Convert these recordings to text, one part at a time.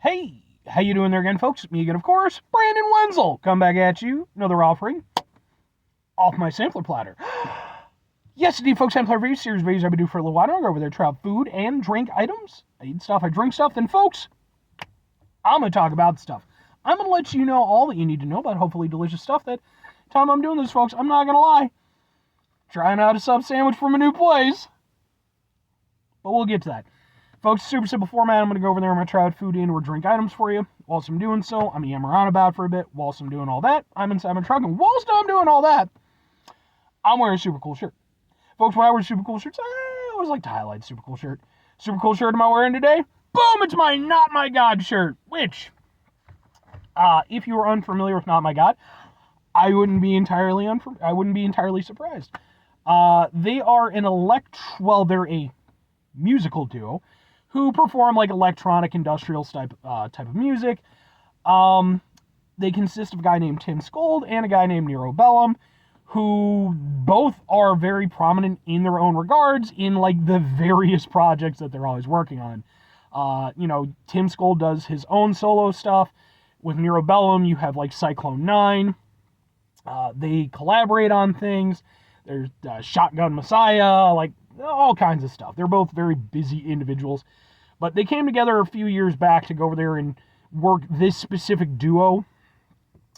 Hey, how you doing there again, folks? Me again, of course, Brandon Wenzel. Come back at you. Another offering off my sampler platter. Yes, indeed, folks, sampler review series videos I've been doing for a little while. I go over there, try out food and drink items. I eat stuff, I drink stuff. Then, folks, I'm going to talk about stuff. I'm going to let you know all that you need to know about hopefully delicious stuff. That time I'm doing this, folks, I'm not going to lie. Trying out a sub sandwich from a new place. But we'll get to that. Folks, super simple format. I'm going to go over there. I'm going to try out food and or drink items for you. Whilst I'm doing so, I'm going to yammer on about for a bit. Whilst I'm doing all that, I'm inside my truck. And whilst I'm doing all that, I'm wearing a super cool shirt. Folks, when I wear super cool shirts, I always like to highlight super cool shirt. Super cool shirt am I wearing today? Boom! It's my Not My God shirt. Which, if you are unfamiliar with Not My God, I wouldn't be entirely surprised. They are they're a musical duo who perform like electronic industrial type of music. They consist of a guy named Tim Skold and a guy named Nero Bellum, who both are very prominent in their own regards in like the various projects that they're always working on. Tim Skold does his own solo stuff. With Nero Bellum, you have like Cyclone 9. They collaborate on things. There's Shotgun Messiah, like all kinds of stuff. They're both very busy individuals. But they came together a few years back to go over there and work this specific duo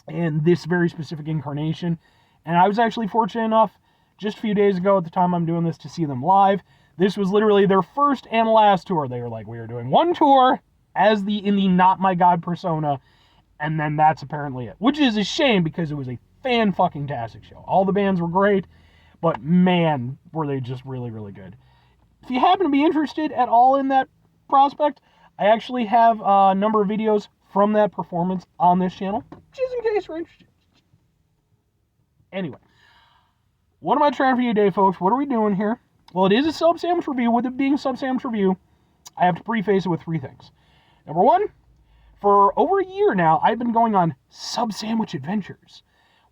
and this very specific incarnation. And I was actually fortunate enough just a few days ago at the time I'm doing this to see them live. This was literally their first and last tour. They were like, we are doing one tour in the Not My God persona, and then that's apparently it. Which is a shame because it was a fan-fucking-tastic show. All the bands were great, but man, were they just really, really good. If you happen to be interested at all in that prospect, I actually have a number of videos from that performance on this channel, just in case you're interested. Anyway, what am I trying for you today, folks? What are we doing here? Well, it is a sub sandwich review. With it being a sub sandwich review, I have to preface it with three things. Number one, for over a year now, I've been going on sub sandwich adventures.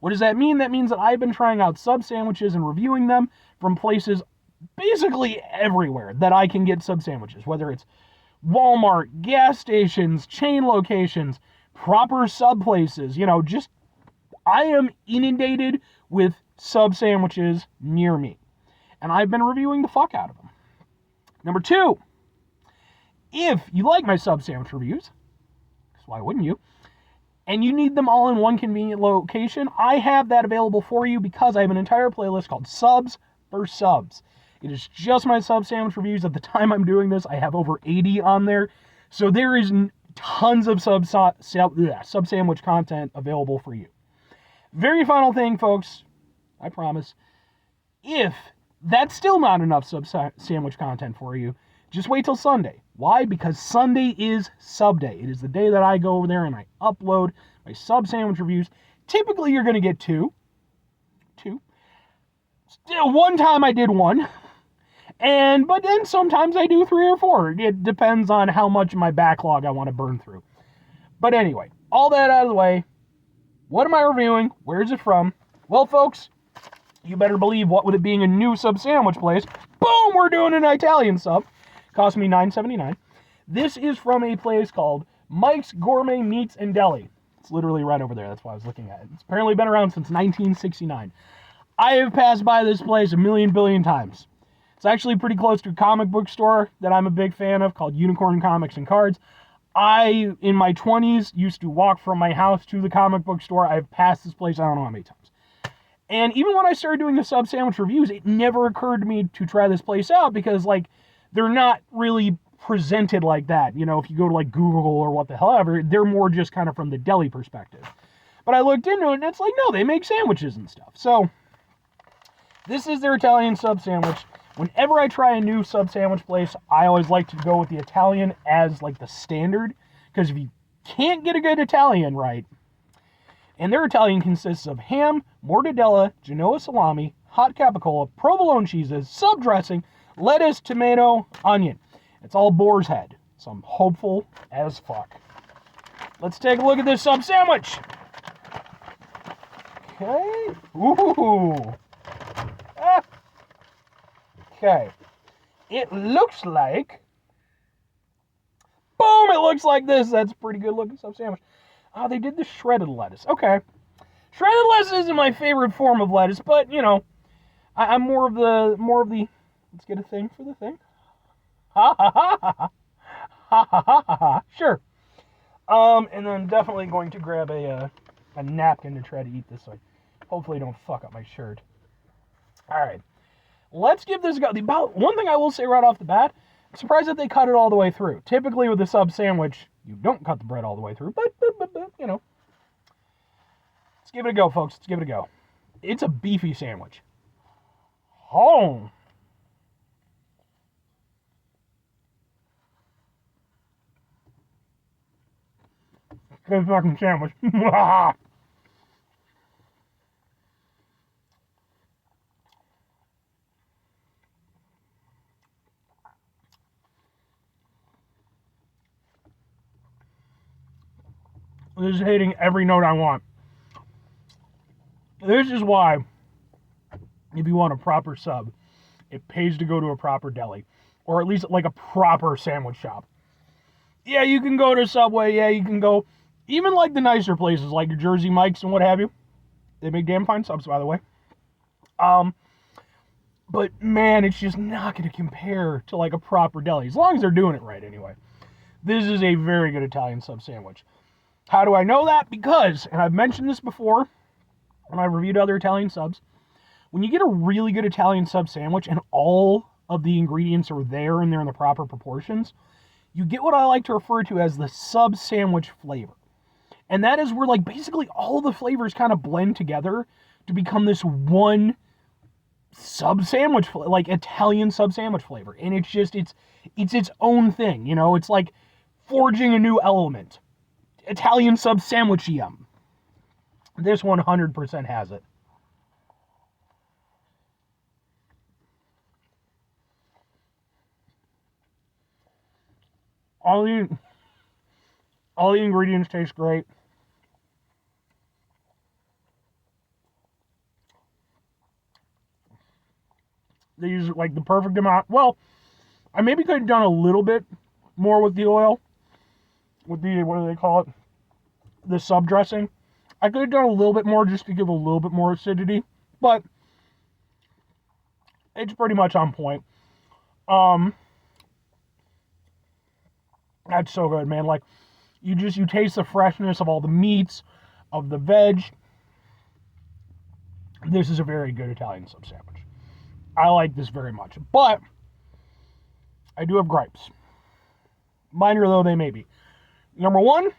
What does that mean? That means that I've been trying out sub sandwiches and reviewing them from places basically everywhere that I can get sub sandwiches, whether it's Walmart, gas stations, chain locations, proper sub places, I am inundated with sub sandwiches near me. And I've been reviewing the fuck out of them. Number two, if you like my sub sandwich reviews, because why wouldn't you? And you need them all in one convenient location, I have that available for you because I have an entire playlist called Subs for Subs. It is just my sub sandwich reviews. At the time I'm doing this, I have over 80 on there. So there is tons of sub sandwich content available for you. Very final thing, folks, I promise. If that's still not enough sub sandwich content for you, just wait till Sunday. Why? Because Sunday is SUBday. It is the day that I go over there and I upload my sub sandwich reviews. Typically, you're going to get two. Still, one time I did one. But then sometimes I do 3 or 4. It depends on how much of my backlog I want to burn through. But anyway, all that out of the way, what am I reviewing? Where is it from? Well, folks, you better believe what with it being a new sub sandwich place, boom, we're doing an Italian sub. Cost me $9.79. This is from a place called Mike's Gourmet Meats and Deli. It's literally right over there. That's why I was looking at it. It's apparently been around since 1969. I have passed by this place a million billion times. It's actually pretty close to a comic book store that I'm a big fan of called Unicorn Comics and Cards. I, in my 20s, used to walk from my house to the comic book store. I've passed this place I don't know how many times. And even when I started doing the sub sandwich reviews, it never occurred to me to try this place out because, they're not really presented like that. If you go to, Google or what the hell ever, they're more just kind of from the deli perspective. But I looked into it, and it's no, they make sandwiches and stuff. So, this is their Italian sub sandwich. Whenever I try a new sub sandwich place, I always like to go with the Italian as, the standard. Because if you can't get a good Italian right, and their Italian consists of ham, mortadella, Genoa salami, hot capicola, provolone cheeses, sub dressing, lettuce, tomato, onion. It's all boar's head. So I'm hopeful as fuck. Let's take a look at this sub sandwich. Okay. Ooh. Okay. It looks like looks like this, that's a pretty good looking sub sandwich. Oh, they did the shredded lettuce. Okay. Shredded lettuce isn't my favorite form of lettuce, but, you know, I'm more of the, let's get a thing for the thing. Ha ha ha ha ha. Ha ha ha ha ha. Sure. And then definitely going to grab a napkin to try to eat this, so I hopefully don't fuck up my shirt. Alright. Let's give this a go. One thing I will say right off the bat, I'm surprised that they cut it all the way through. Typically with a sub sandwich, you don't cut the bread all the way through, but you know. Let's give it a go, folks. Let's give it a go. It's a beefy sandwich. Oh. Good fucking sandwich. This is hitting every note I want. This is why, if you want a proper sub, it pays to go to a proper deli. Or at least like a proper sandwich shop. Yeah, you can go to Subway. Yeah, you can go even like the nicer places like your Jersey Mike's and what have you. They make damn fine subs, by the way. But man, it's just not going to compare to like a proper deli. As long as they're doing it right anyway. This is a very good Italian sub sandwich. How do I know that? Because, and I've mentioned this before when I reviewed other Italian subs, when you get a really good Italian sub sandwich and all of the ingredients are there and they're in the proper proportions, you get what I like to refer to as the sub sandwich flavor. And that is where like basically all the flavors kind of blend together to become this one sub sandwich, like Italian sub sandwich flavor. And it's just, it's its own thing, you know? It's like forging a new element. Italian sub sandwich yum. This 100% has it. All the ingredients taste great. They use like the perfect amount. Well, I maybe could have done a little bit more with the oil. With the, what do they call it? The sub dressing. I could have done a little bit more just to give a little bit more acidity. But it's pretty much on point. That's so good, man. Like, you taste the freshness of all the meats, of the veg. This is a very good Italian sub sandwich. I like this very much. But I do have gripes. Minor though they may be. Number one,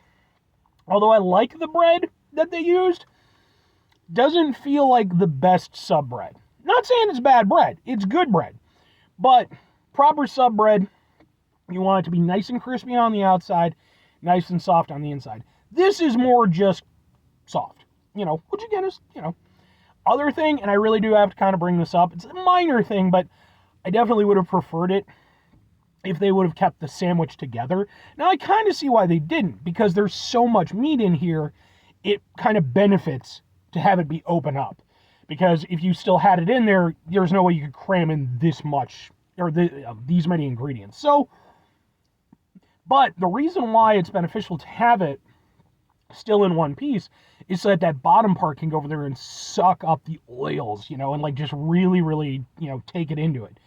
although I like the bread that they used, doesn't feel like the best sub bread. Not saying it's bad bread. It's good bread. But proper sub bread, you want it to be nice and crispy on the outside, nice and soft on the inside. This is more just soft, you know, which again is, you know, other thing, and I really do have to kind of bring this up. It's a minor thing, but I definitely would have preferred it if they would have kept the sandwich together. Now, I kind of see why they didn't, because there's so much meat in here, it kind of benefits to have it be open up. Because if you still had it in there, there's no way you could cram in this much, or these many ingredients. So, but the reason why it's beneficial to have it still in one piece is so that that bottom part can go over there and suck up the oils, you know, and like just really, really, you know, take it into it.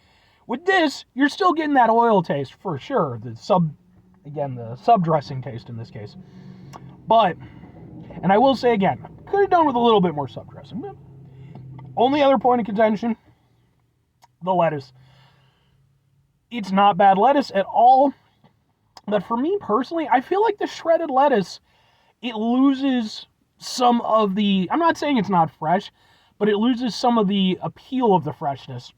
With this, you're still getting that oil taste for sure. The sub dressing taste in this case. But, and I will say again, could have done with a little bit more sub dressing. But only other point of contention, the lettuce. It's not bad lettuce at all. But for me personally, I feel like the shredded lettuce, it loses some of the, I'm not saying it's not fresh, but it loses some of the appeal of the freshness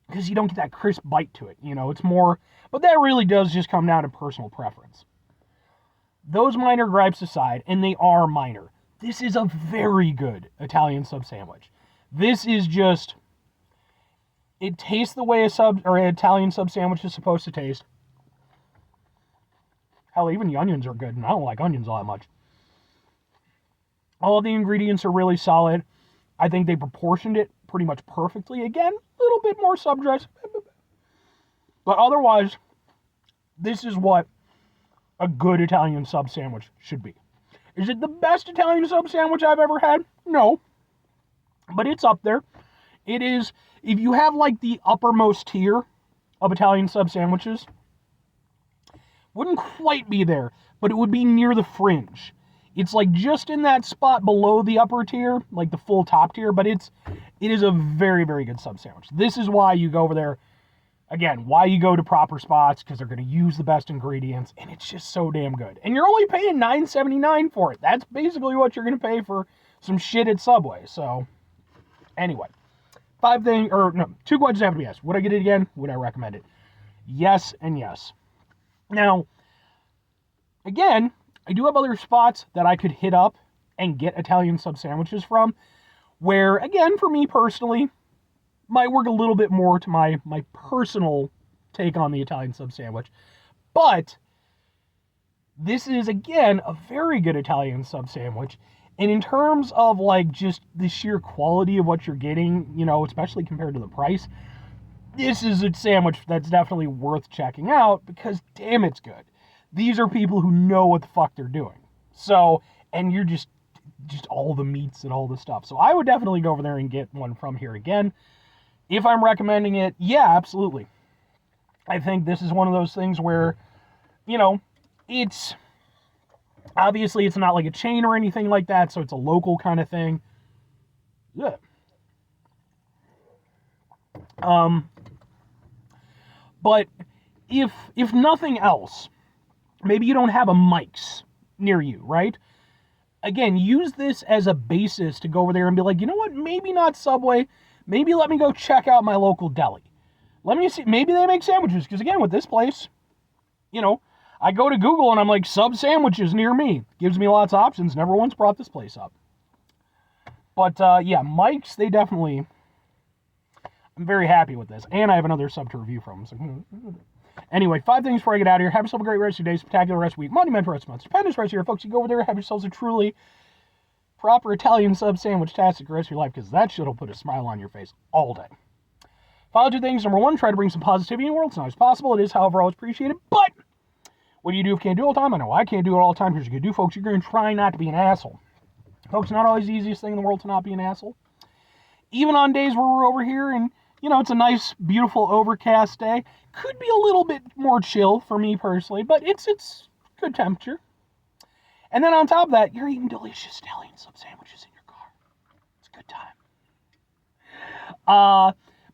because you don't get that crisp bite to it. You know, it's more, but that really does just come down to personal preference. Those minor gripes aside, and they are minor, this is a very good Italian sub sandwich. This is just, it tastes the way an Italian sub sandwich is supposed to taste. Hell, even the onions are good, and I don't like onions all that much. All of the ingredients are really solid. I think they proportioned it pretty much perfectly. Again, a little bit more sub-dress. But otherwise, this is what a good Italian sub sandwich should be. Is it the best Italian sub sandwich I've ever had? No. But it's up there. It is, if you have like the uppermost tier of Italian sub sandwiches, wouldn't quite be there, but it would be near the fringe. It's like just in that spot below the upper tier, like the full top tier, but it is a very, very good sub sandwich. This is why you go over there. Again, why you go to proper spots, because they're going to use the best ingredients, and it's just so damn good. And you're only paying $9.79 for it. That's basically what you're going to pay for some shit at Subway. So, anyway, two questions have to be asked. Would I get it again? Would I recommend it? Yes and yes. Now, again, I do have other spots that I could hit up and get Italian sub sandwiches from, where, again, for me personally, might work a little bit more to my personal take on the Italian sub sandwich. But this is, again, a very good Italian sub sandwich. And in terms of, like, just the sheer quality of what you're getting, you know, especially compared to the price, this is a sandwich that's definitely worth checking out because, damn, it's good. These are people who know what the fuck they're doing. So, and you're just all the meats and all the stuff. So I would definitely go over there and get one from here again. If I'm recommending it, yeah, absolutely. I think this is one of those things where, you know, it's obviously it's not like a chain or anything like that, so it's a local kind of thing. Yeah. But if nothing else, maybe you don't have a Mike's near you, right? Again, use this as a basis to go over there and be like, you know what, maybe not Subway. Maybe let me go check out my local deli. Let me see, maybe they make sandwiches. Because again, with this place, you know, I go to Google and I'm like, sub sandwiches near me. Gives me lots of options. Never once brought this place up. But yeah, Mike's, they definitely, I'm very happy with this. And I have another sub to review from. So, anyway, 5 things before I get out of here. Have yourself a great rest of your day, spectacular rest of the week, monumental rest of the month, stupendous rest of your folks. You go over there, have yourselves a truly proper Italian sub sandwich-tastic rest of your life, because that shit will put a smile on your face all day. Final 2 things. Number 1, try to bring some positivity in the world. It's not as possible. It is, however, always appreciated. But what do you do if you can't do it all the time? I know I can't do it all the time. Here's what you can do, folks. You're going to try not to be an asshole. Folks, not always the easiest thing in the world to not be an asshole. Even on days where we're over here and, you know, it's a nice, beautiful, overcast day. Could be a little bit more chill for me personally, but it's good temperature. And then on top of that, you're eating delicious Italian sub sandwiches in your car. It's a good time.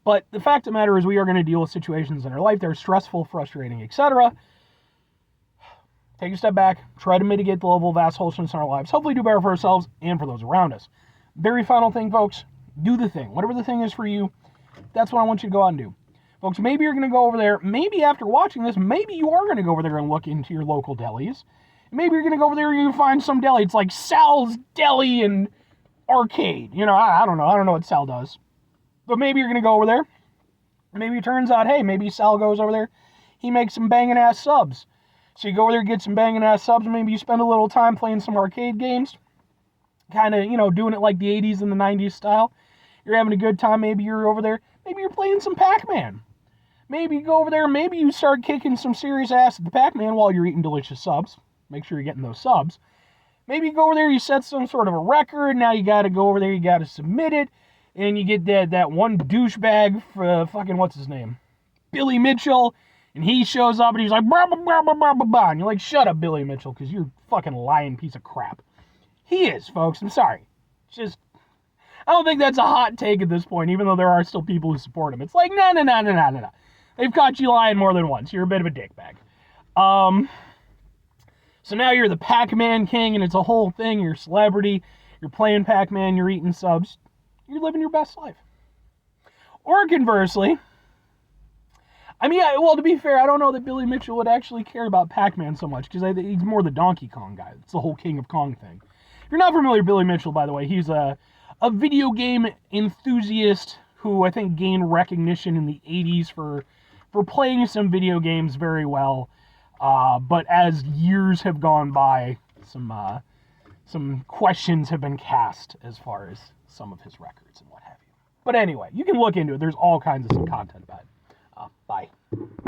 But the fact of the matter is we are going to deal with situations in our life that are stressful, frustrating, etc. Take a step back. Try to mitigate the level of assholesness in our lives. Hopefully do better for ourselves and for those around us. Very final thing, folks. Do the thing. Whatever the thing is for you, that's what I want you to go out and do. Folks, maybe you're going to go over there. Maybe after watching this, maybe you are going to go over there and look into your local delis. Maybe you're going to go over there and you find some deli. It's like Sal's Deli and Arcade. You know, I don't know. I don't know what Sal does. But maybe you're going to go over there. Maybe it turns out, hey, maybe Sal goes over there. He makes some banging ass subs. So you go over there and get some banging ass subs. Maybe you spend a little time playing some arcade games. Kind of, you know, doing it like the 80s and the 90s style. You're having a good time. Maybe you're over there. Maybe you're playing some Pac-Man. Maybe you go over there. Maybe you start kicking some serious ass at the Pac-Man while you're eating delicious subs. Make sure you're getting those subs. Maybe you go over there, you set some sort of a record. Now you got to go over there, you got to submit it. And you get that one douchebag, fucking, what's his name? Billy Mitchell. And he shows up and he's like, blah, blah, blah, blah, blah, blah, blah. And you're like, shut up, Billy Mitchell, because you're a fucking lying piece of crap. He is, folks. I'm sorry. It's just, I don't think that's a hot take at this point, even though there are still people who support him. It's like, no. They've caught you lying more than once. You're a bit of a dickbag. So now you're the Pac-Man king, and it's a whole thing. You're a celebrity. You're playing Pac-Man. You're eating subs. You're living your best life. Or conversely, I mean, well, to be fair, I don't know that Billy Mitchell would actually care about Pac-Man so much, because he's more the Donkey Kong guy. It's the whole King of Kong thing. If you're not familiar with Billy Mitchell, by the way, he's a video game enthusiast who I think gained recognition in the 80s for playing some video games very well. But as years have gone by, some questions have been cast as far as some of his records and what have you. But anyway, you can look into it. There's all kinds of some content about it. Bye.